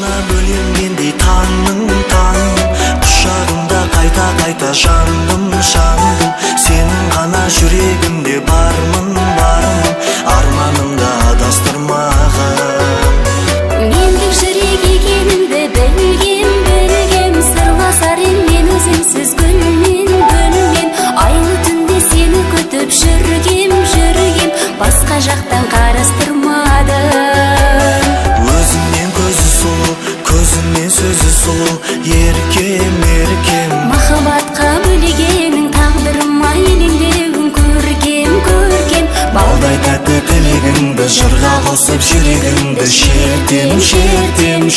Жана бөлінгендей таңның құшағында қайта жандым сенің ғана жүрегімде бармын арманымда адастырмағын. Мендік жүрек екеніңді білгем сырласар мен өзіңсіз гүлмен айлы түнде сені күтіп жүргем басқа жақтан қарастырмадым. Өзіңнен көзі сұлу, көзіңнен сөзі сұлу, еркем Махаббатқа бөлегенің тағдырыма елеңдеуін көркем Балдай тәтті тілегіңді жырға қосып жүрегіңді шертем